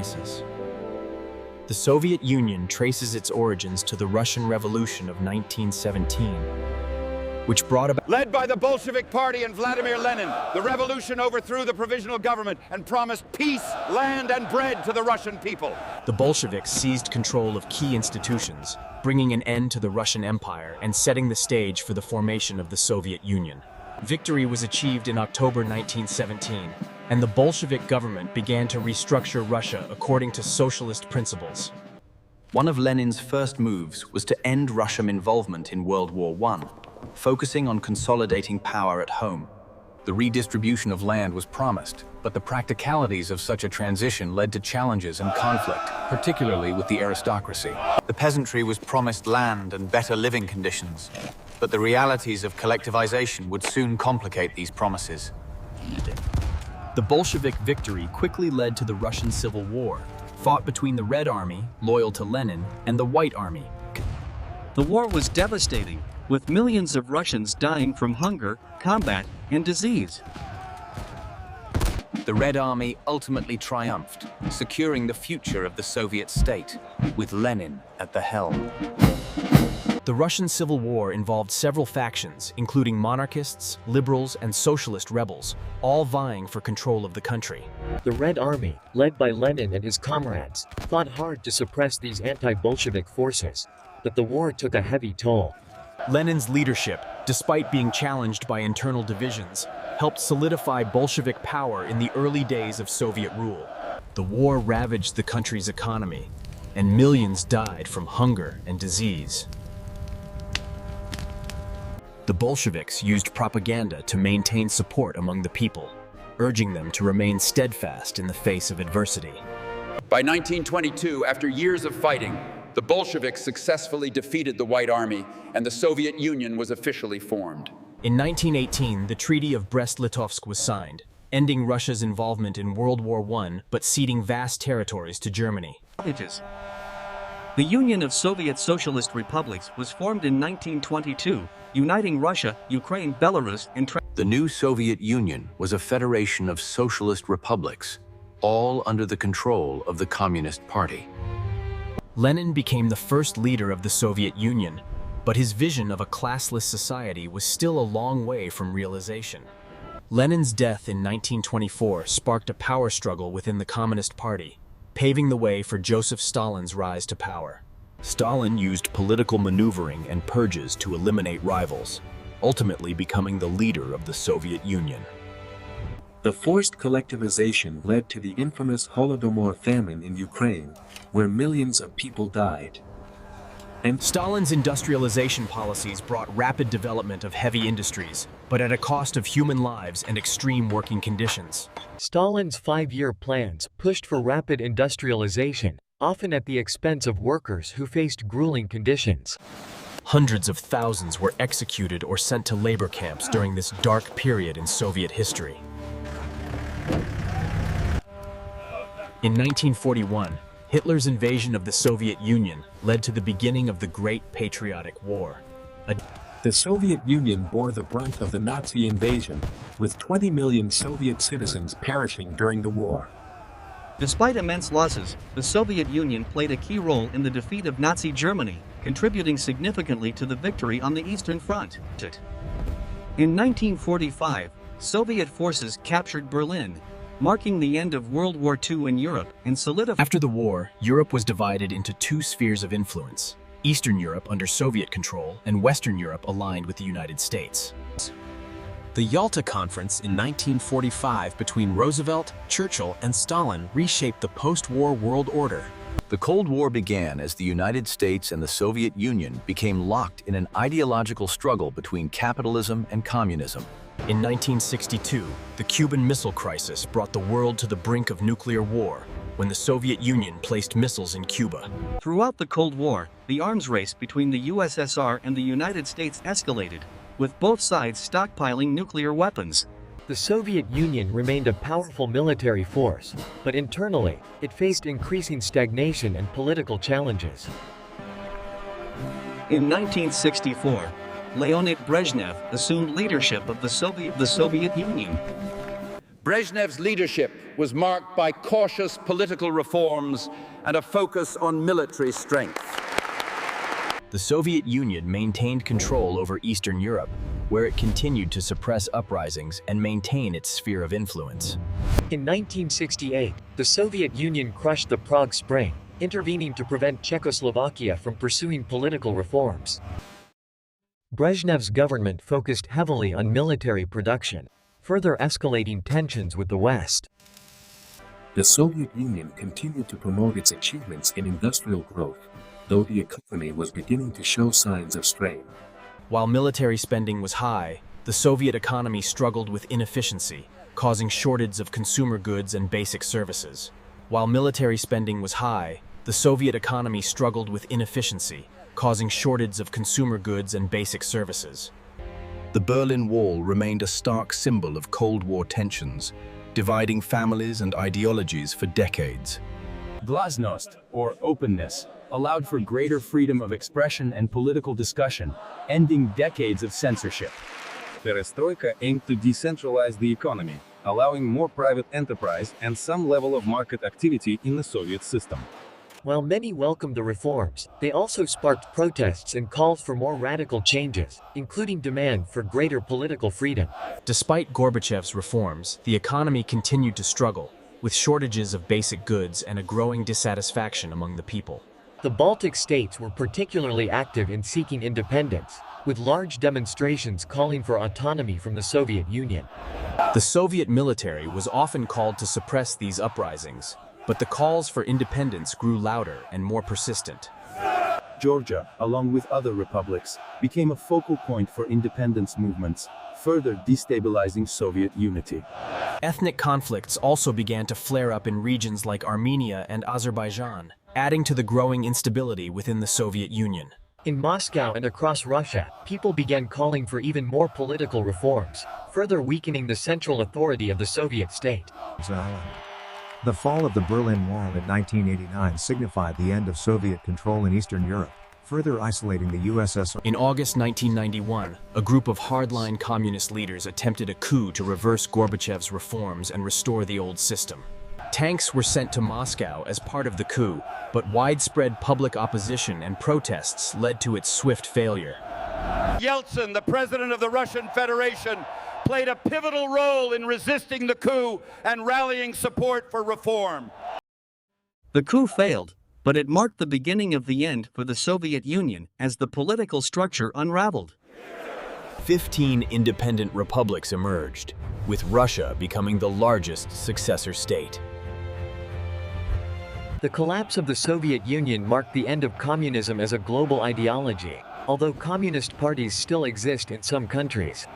crisis. The Soviet Union traces its origins to the Russian Revolution of 1917, which brought about... Led by the Bolshevik Party and Vladimir Lenin, the revolution overthrew the provisional government and promised peace, land, and bread to the Russian people. The Bolsheviks seized control of key institutions, bringing an end to the Russian Empire and setting the stage for the formation of the Soviet Union. Victory was achieved in October 1917, and the Bolshevik government began to restructure Russia according to socialist principles. One of Lenin's first moves was to end Russian involvement in World War I, focusing on consolidating power at home. The redistribution of land was promised, but the practicalities of such a transition led to challenges and conflict, particularly with the aristocracy. The peasantry was promised land and better living conditions, but the realities of collectivization would soon complicate these promises. The Bolshevik victory quickly led to the Russian Civil War, fought between the Red Army, loyal to Lenin, and the White Army. The war was devastating, with millions of Russians dying from hunger, combat, and disease. The Red Army ultimately triumphed, securing the future of the Soviet state, with Lenin at the helm. The Russian Civil War involved several factions, including monarchists, liberals, and socialist rebels, all vying for control of the country. The Red Army, led by Lenin and his comrades, fought hard to suppress these anti-Bolshevik forces, but the war took a heavy toll. Lenin's leadership, despite being challenged by internal divisions, helped solidify Bolshevik power in the early days of Soviet rule. The war ravaged the country's economy, and millions died from hunger and disease. The Bolsheviks used propaganda to maintain support among the people, urging them to remain steadfast in the face of adversity. By 1922, after years of fighting, the Bolsheviks successfully defeated the White Army, and the Soviet Union was officially formed. In 1918, the Treaty of Brest-Litovsk was signed, ending Russia's involvement in World War I, but ceding vast territories to Germany. The Union of Soviet Socialist Republics was formed in 1922, uniting Russia, Ukraine, Belarus, and The new Soviet Union was a federation of socialist republics, all under the control of the Communist Party. Lenin became the first leader of the Soviet Union, but his vision of a classless society was still a long way from realization. Lenin's death in 1924 sparked a power struggle within the Communist Party, paving the way for Joseph Stalin's rise to power. Stalin used political maneuvering and purges to eliminate rivals, ultimately becoming the leader of the Soviet Union. The forced collectivization led to the infamous Holodomor famine in Ukraine, where millions of people died. And Stalin's industrialization policies brought rapid development of heavy industries, but at a cost of human lives and extreme working conditions. Stalin's five-year plans pushed for rapid industrialization, often at the expense of workers who faced grueling conditions. Hundreds of thousands were executed or sent to labor camps during this dark period in Soviet history. In 1941, Hitler's invasion of the Soviet Union led to the beginning of the Great Patriotic War. The Soviet Union bore the brunt of the Nazi invasion, with 20 million Soviet citizens perishing during the war. Despite immense losses, the Soviet Union played a key role in the defeat of Nazi Germany, contributing significantly to the victory on the Eastern Front. In 1945, Soviet forces captured Berlin, marking the end of World War II in Europe and solidifying. After the war, Europe was divided into two spheres of influence: Eastern Europe under Soviet control and Western Europe aligned with the United States. The Yalta Conference in 1945 between Roosevelt, Churchill, and Stalin reshaped the post-war world order. The Cold War began as the United States and the Soviet Union became locked in an ideological struggle between capitalism and communism. In 1962, the Cuban Missile Crisis brought the world to the brink of nuclear war when the Soviet Union placed missiles in Cuba. Throughout the Cold War, the arms race between the USSR and the United States escalated, with both sides stockpiling nuclear weapons. The Soviet Union remained a powerful military force, but internally, it faced increasing stagnation and political challenges. In 1964, Leonid Brezhnev assumed leadership of the Soviet Union. Brezhnev's leadership was marked by cautious political reforms and a focus on military strength. The Soviet Union maintained control over Eastern Europe, where it continued to suppress uprisings and maintain its sphere of influence. In 1968, the Soviet Union crushed the Prague Spring, intervening to prevent Czechoslovakia from pursuing political reforms. Brezhnev's government focused heavily on military production, further escalating tensions with the West. The Soviet Union continued to promote its achievements in industrial growth, though the economy was beginning to show signs of strain. While military spending was high, the Soviet economy struggled with inefficiency, causing shortage of consumer goods and basic services. While military spending was high, the Soviet economy struggled with inefficiency, causing shortage of consumer goods and basic services. The Berlin Wall remained a stark symbol of Cold War tensions, dividing families and ideologies for decades. Glasnost, or openness, allowed for greater freedom of expression and political discussion, ending decades of censorship. Perestroika aimed to decentralize the economy, allowing more private enterprise and some level of market activity in the Soviet system. While many welcomed the reforms, they also sparked protests and calls for more radical changes, including demand for greater political freedom. Despite Gorbachev's reforms, the economy continued to struggle, with shortages of basic goods and a growing dissatisfaction among the people. The Baltic states were particularly active in seeking independence, with large demonstrations calling for autonomy from the Soviet Union. The Soviet military was often called to suppress these uprisings, but the calls for independence grew louder and more persistent. Georgia, along with other republics, became a focal point for independence movements, further destabilizing Soviet unity. Ethnic conflicts also began to flare up in regions like Armenia and Azerbaijan, adding to the growing instability within the Soviet Union. In Moscow and across Russia, people began calling for even more political reforms, further weakening the central authority of the Soviet state. The fall of the Berlin Wall in 1989 signified the end of Soviet control in Eastern Europe, further isolating the USSR. In August 1991, a group of hardline communist leaders attempted a coup to reverse Gorbachev's reforms and restore the old system. Tanks were sent to Moscow as part of the coup, but widespread public opposition and protests led to its swift failure. Yeltsin, the president of the Russian Federation, played a pivotal role in resisting the coup and rallying support for reform. The coup failed, but it marked the beginning of the end for the Soviet Union as the political structure unraveled. 15 independent republics emerged, with Russia becoming the largest successor state. The collapse of the Soviet Union marked the end of communism as a global ideology, although communist parties still exist in some countries.